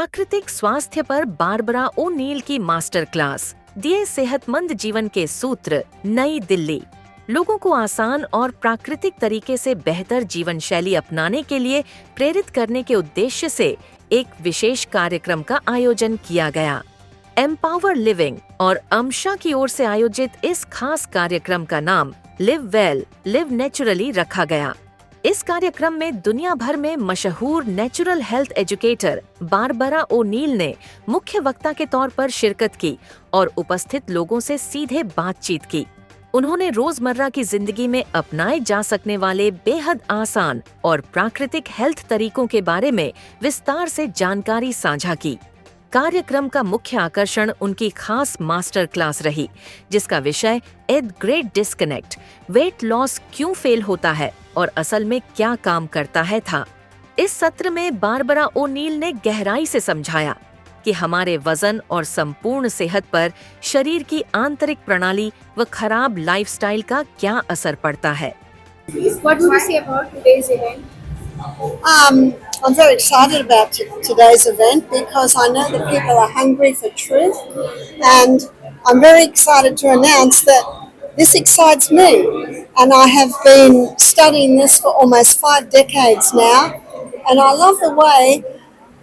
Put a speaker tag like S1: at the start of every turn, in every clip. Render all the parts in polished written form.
S1: प्राकृतिक स्वास्थ्य पर बारबरा ओ'नील की मास्टर क्लास, दिए सेहतमंद जीवन के सूत्र। नई दिल्ली। लोगों को आसान और प्राकृतिक तरीके से बेहतर जीवन शैली अपनाने के लिए प्रेरित करने के उद्देश्य से एक विशेष कार्यक्रम का आयोजन किया गया। एम्पावर लिविंग और अमशा की ओर से आयोजित इस खास कार्यक्रम का नाम लिव वेल, लिव नेचुरली रखा गया। इस कार्यक्रम में दुनिया भर में मशहूर नेचुरल हेल्थ एजुकेटर बारबरा ओ'नील ने मुख्य वक्ता के तौर पर शिरकत की और उपस्थित लोगों से सीधे बातचीत की। उन्होंने रोजमर्रा की जिंदगी में अपनाए जा सकने वाले बेहद आसान और प्राकृतिक हेल्थ तरीकों के बारे में विस्तार से जानकारी साझा की। कार्यक्रम का मुख्य आकर्षण उनकी खास मास्टर क्लास रही, जिसका विषय एद ग्रेट डिस्कनेक्ट, वेट लॉस क्यों फेल होता है और असल में क्या काम करता है था। इस सत्र में बारबरा ओ'नील ने गहराई से समझाया कि हमारे वजन और संपूर्ण सेहत पर शरीर की आंतरिक प्रणाली व खराब लाइफस्टाइल का क्या असर पड़ता है।
S2: What would you say about today's event?
S3: I'm very excited about today's event because I know that people are hungry for truth, and I'm very excited to announce that this excites me, and I have been studying this for almost 5 decades now, and I love the way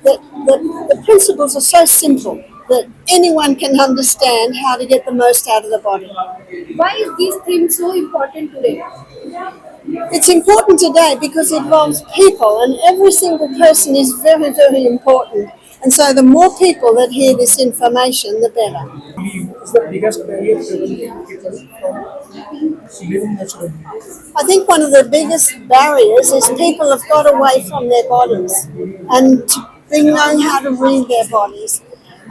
S3: that the principles are so simple that anyone can understand how to get the most out of the body.
S2: Why is this theme so important today?
S3: It's important today because it involves people, and every single person is very, very important. And so the more people that hear this information, the better.
S4: Is the biggest barrier preventing people from living naturally?
S3: I think one of the biggest barriers is people have got away from their bodies and they know how to read their bodies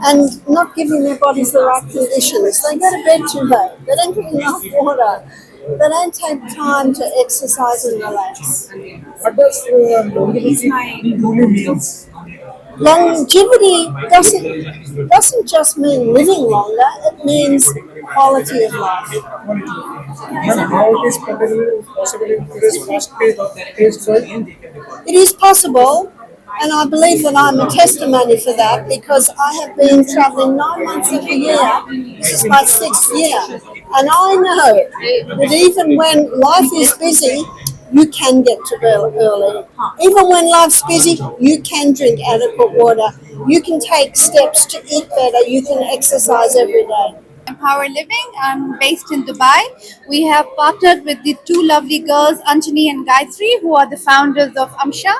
S3: and not giving their bodies the right conditions. They go to bed too late, they don't drink enough water, they don't take time to exercise and relax.
S4: What does longevity truly means?
S3: Longevity doesn't just mean living longer, it means quality of life.
S4: And how it is possible in today's fast-paced world?
S3: It is possible, and I believe that I'm a testimony for that because I have been travelling 9 months of the year. This is my 6th year, and I know that even when life is busy, you can get to bed early. Even when life's busy, you can drink adequate water. You can take steps to eat better. You can exercise every day.
S5: Empower Living. I'm based in Dubai. We have partnered with the two lovely girls, Anjani and Gayatri, who are the founders of Amsha.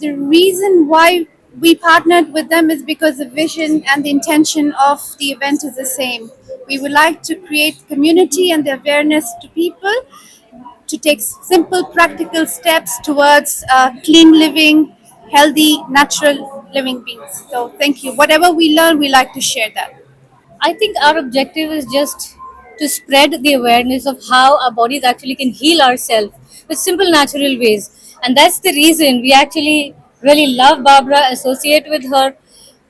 S5: The reason why we partnered with them is because the vision and the intention of the event is the same. We would like to create community and the awareness to people to take simple, practical steps towards clean living, healthy, natural living beings. So thank you. Whatever we learn, we like to share that.
S6: I think our objective is just to spread the awareness of how our bodies actually can heal ourselves with simple natural ways. And that's the reason we actually really love Barbara, associate with her,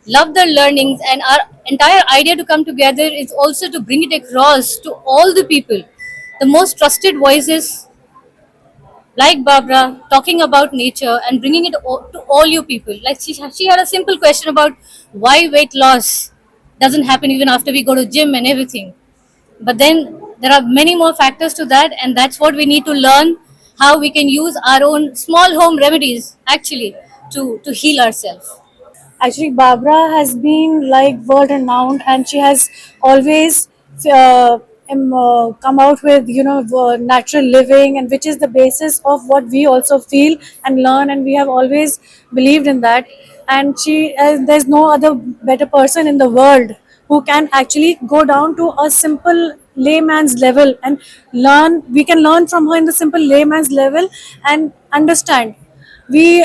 S6: love the learnings, and our entire idea to come together is also to bring it across to all the people, the most trusted voices like Barbara talking about nature and bringing it to all you people. Like she had a simple question about why weight loss doesn't happen even after we go to gym and everything. But then there are many more factors to that, and that's what we need to learn, how we can use our own small home remedies actually to heal ourselves.
S7: Actually, Barbara has been like world renowned, and she has always uh, come out with natural living, and which is the basis of what we also feel and learn, and we have always believed in that. And there's no other better person in the world who can actually go down to a simple layman's level and learn. We can learn from her in the simple layman's level and understand. We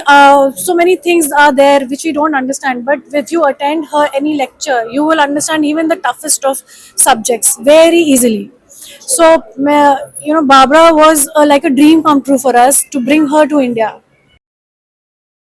S7: So many things are there which we don't understand, but if you attend her any lecture, you will understand even the toughest of subjects very easily. So Barbara was like a dream come true for us to bring her to India.